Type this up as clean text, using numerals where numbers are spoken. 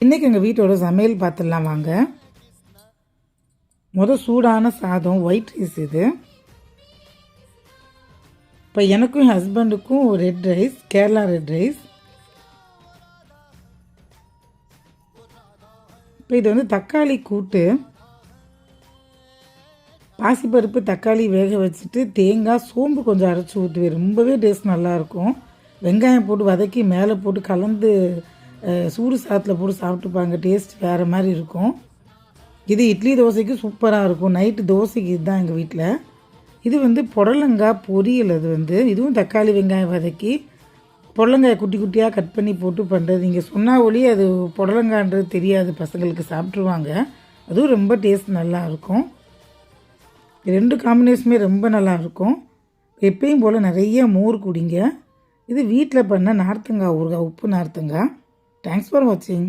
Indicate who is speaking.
Speaker 1: இன்றைக்கி எங்கள் வீட்டோட சமையல் பார்த்துடலாம் வாங்க. சூடான சாதம், ஒயிட் ரைஸ் இது. இப்போ எனக்கும் என் ஹஸ்பண்டுக்கும் red rice, Kerala red rice. இப்போ இது தக்காளி கூட்டு, பாசிப்பருப்பு தக்காளி வேக வச்சுட்டு தேங்காய் சோம்பு கொஞ்சம் அரைச்சி ஊற்றுவேன். ரொம்பவே டேஸ்ட் நல்லாயிருக்கும். வெங்காயம் போட்டு வதக்கி மேலே போட்டு கலந்து சூடு சாதத்தில் போட்டு சாப்பிட்டுப்பாங்க. டேஸ்ட் வேறு மாதிரி இருக்கும். இது இட்லி தோசைக்கு சூப்பராக இருக்கும். நைட்டு தோசைக்கு இதுதான் எங்கள் வீட்டில். இது புடலங்காய் பொரியல். அது இதுவும் தக்காளி வெங்காயம் வதக்கி புடலங்காயை குட்டி குட்டியாக கட் பண்ணி போட்டு பண்ணுறது. நீங்கள் சொன்னால் ஒளி அது புடலங்கான்றது தெரியாது, பசங்களுக்கு சாப்பிட்ருவாங்க. அதுவும் ரொம்ப டேஸ்ட் நல்லாயிருக்கும். ரெண்டு காம்பினேஷனுமே ரொம்ப நல்லாயிருக்கும். எப்பயும் போல் நிறைய மோர் குடிங்க. இது வீட்டில் பண்ண நார்த்தங்காய் ஊறுகாய், உப்பு நார்த்தங்காய். தேங்க்ஸ் ஃபார் வாட்சிங்.